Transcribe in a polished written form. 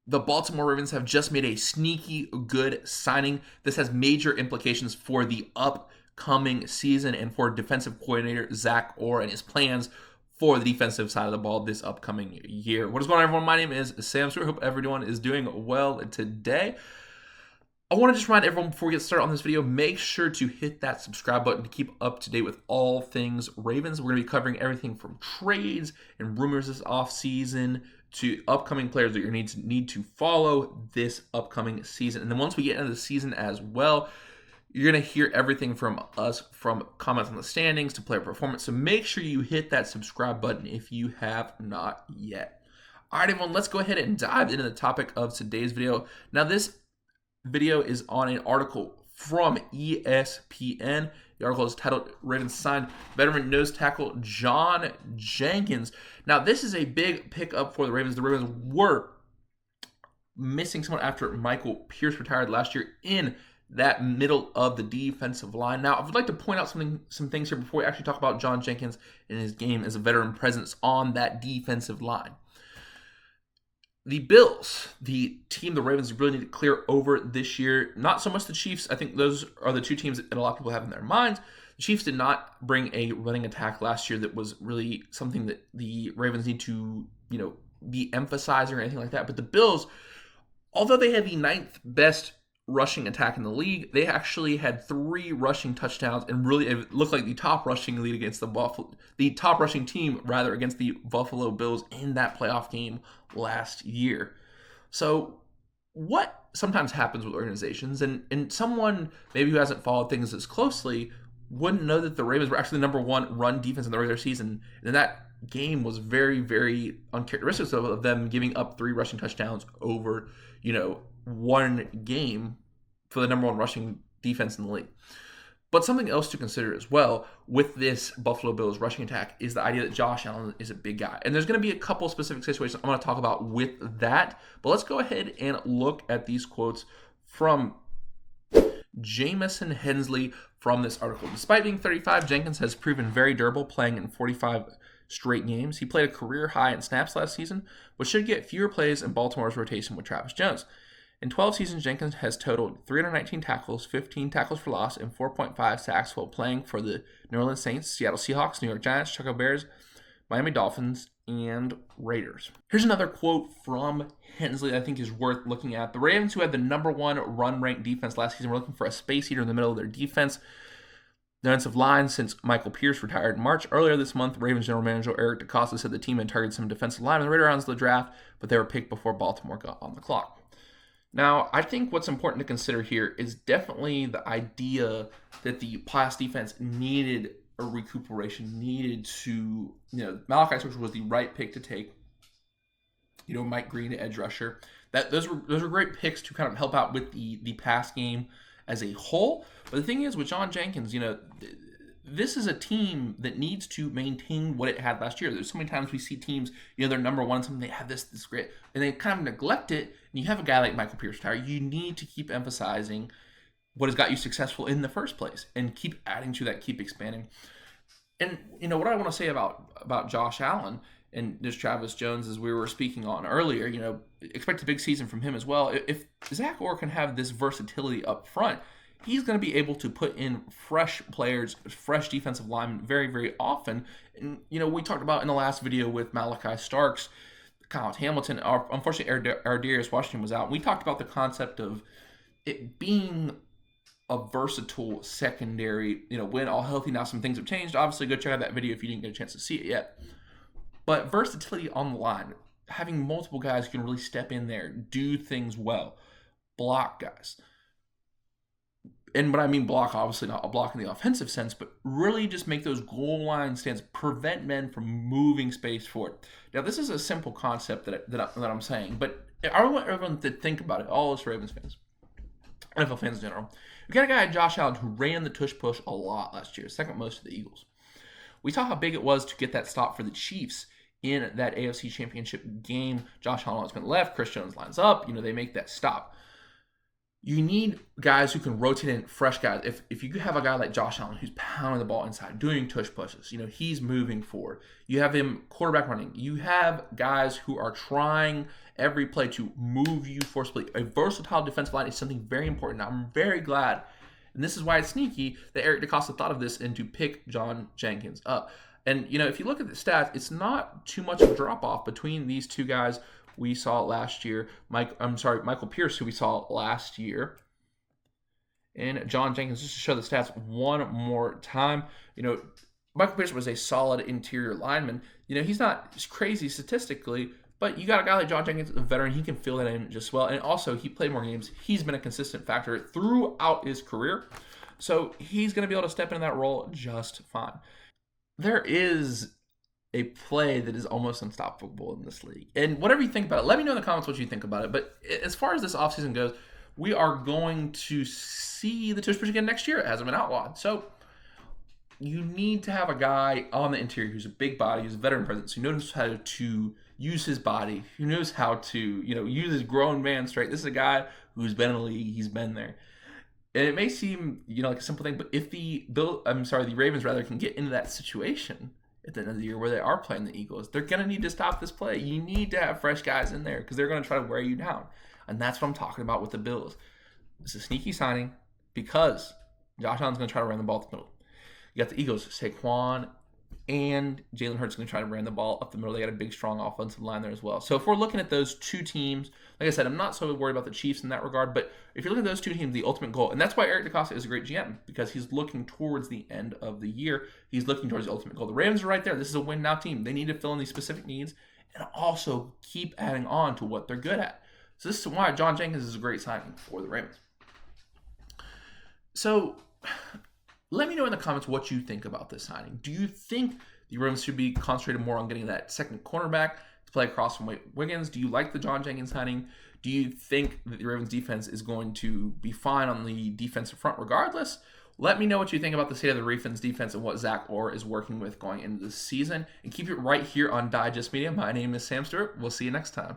the Baltimore Ravens have just made a sneaky good signing. This has major implications for the upcoming season and for defensive coordinator Zach Orr and his plans for the defensive side of the ball this upcoming year. What is going on, everyone? My name is Sam Stewart. Hope everyone is doing well today. I want to just remind everyone before we get started on this video, make sure to hit that subscribe button to keep up to date with all things Ravens. We're going to be covering everything from trades and rumors this offseason to upcoming players that you're going to need to follow this upcoming season. And then once we get into the season as well, you're going to hear everything from us, from comments on the standings to player performance. So make sure you hit that subscribe button if you have not yet. All right, everyone, let's go ahead and dive into the topic of today's video. Now, this video is on an article from ESPN. The article is titled "Ravens Signed Veteran Nose Tackle John Jenkins." Now, this is a big pickup for the Ravens. The Ravens were missing someone after Michael Pierce retired last year in that middle of the defensive line. Now, I would like to point out some things here before we actually talk about John Jenkins and his game as a veteran presence on that defensive line. The Bills, the team the Ravens really need to clear over this year, not so much the Chiefs. I think those are the two teams that a lot of people have in their minds. The Chiefs did not bring a running attack last year that was really something that the Ravens need to, be emphasizing or anything like that. But the Bills, although they had the 9th best rushing attack in the league, they actually had 3 rushing touchdowns and really it looked like the top rushing lead against the top rushing team rather against the Buffalo Bills in that playoff game last year. So what sometimes happens with organizations, and someone maybe who hasn't followed things as closely wouldn't know that the Ravens were actually the number 1 run defense in the regular season, and that game was very, very uncharacteristic of them giving up 3 rushing touchdowns over, one game for the number 1 rushing defense in the league. But something else to consider as well with this Buffalo Bills rushing attack is the idea that Josh Allen is a big guy. And there's going to be a couple specific situations I'm going to talk about with that. But let's go ahead and look at these quotes from Jamison Hensley from this article. Despite being 35, Jenkins has proven very durable, playing in 45 straight games. He played a career high in snaps last season, but should get fewer plays in Baltimore's rotation with Travis Jones. In 12 seasons, Jenkins has totaled 319 tackles, 15 tackles for loss, and 4.5 sacks while playing for the New Orleans Saints, Seattle Seahawks, New York Giants, Chicago Bears, Miami Dolphins, and Raiders. Here's another quote from Hensley that I think is worth looking at. The Ravens, who had the number 1 run-ranked defense last season, were looking for a space heater in the middle of their defense. Defensive line since Michael Pierce retired in March. Earlier this month, Ravens general manager Eric DeCosta said the team had targeted some defensive linemen right around the draft, but they were picked before Baltimore got on the clock. Now, I think what's important to consider here is definitely the idea that the pass defense needed a recuperation, needed to, Malachi Stewart was the right pick to take. Mike Green, the edge rusher. Those were great picks to kind of help out with the pass game as a whole. But the thing is, with John Jenkins, this is a team that needs to maintain what it had last year. There's so many times we see teams, they're number 1, something they have this great, and they kind of neglect it. And you have a guy like Michael Pierce retired. You need to keep emphasizing what has got you successful in the first place, and keep adding to that, keep expanding. And what I want to say about Josh Allen and just Travis Jones, as we were speaking on earlier, expect a big season from him as well. If Zach Orr can have this versatility up front, he's going to be able to put in fresh players, fresh defensive linemen very, very often. And, we talked about in the last video with Malachi Starks, Kyle Hamilton. Unfortunately, Darius Washington was out. We talked about the concept of it being a versatile secondary, when all healthy. Now some things have changed. Obviously, go check out that video if you didn't get a chance to see it yet. But versatility on the line, having multiple guys who can really step in there, do things well, block guys. And when I mean block, obviously not a block in the offensive sense, but really just make those goal line stands, prevent men from moving space forward. Now, this is a simple concept that I'm saying, but I want everyone to think about it, all us Ravens fans, NFL fans in general. We got a guy, Josh Allen, who ran the tush-push a lot last year, second most to the Eagles. We saw how big it was to get that stop for the Chiefs in that AFC Championship game. Josh Allen went left, Chris Jones lines up, they make that stop. You need guys who can rotate in, fresh guys. If you have a guy like Josh Allen who's pounding the ball inside, doing tush pushes, he's moving forward. You have him quarterback running. You have guys who are trying every play to move you forcibly. A versatile defensive line is something very important. I'm very glad, and this is why it's sneaky, that Eric DeCosta thought of this and to pick John Jenkins up. And, if you look at the stats, it's not too much of a drop-off between these two guys we saw last year. Michael Pierce, who we saw last year, and John Jenkins. Just to show the stats one more time, Michael Pierce was a solid interior lineman. He's not crazy statistically, but you got a guy like John Jenkins, a veteran. He can fill that in just well. And also, he played more games. He's been a consistent factor throughout his career. So he's going to be able to step into that role just fine. There is a play that is almost unstoppable in this league. And whatever you think about it, let me know in the comments what you think about it. But as far as this offseason goes, we are going to see the tush push again next year. It hasn't been outlawed. So you need to have a guy on the interior who's a big body, who's a veteran presence, who knows how to use his body, who knows how to, use his grown man strength. This is a guy who's been in the league, he's been there. And it may seem, like a simple thing, but if the Ravens can get into that situation at the end of the year where they are playing the Eagles, they're going to need to stop this play. You need to have fresh guys in there because they're going to try to wear you down. And that's what I'm talking about with the Bills. It's a sneaky signing because Josh Allen's going to try to run the ball up the middle. You got the Eagles, Saquon and Jalen Hurts going to try to run the ball up the middle. They got a big, strong offensive line there as well. So if we're looking at those two teams, like I said, I'm not so worried about the Chiefs in that regard. But if you're looking at those two teams, the ultimate goal, and that's why Eric DeCosta is a great GM, because he's looking towards the end of the year. He's looking towards the ultimate goal. The Ravens are right there. This is a win-now team. They need to fill in these specific needs and also keep adding on to what they're good at. So this is why John Jenkins is a great signing for the Ravens. So let me know in the comments what you think about this signing. Do you think the Ravens should be concentrated more on getting that second cornerback to play across from Wiggins? Do you like the John Jenkins signing? Do you think that the Ravens defense is going to be fine on the defensive front regardless? Let me know what you think about the state of the Ravens defense and what Zach.Our is working with going into this season. And keep it right here on Digest Media. My name is Sam Stewart. We'll see you next time.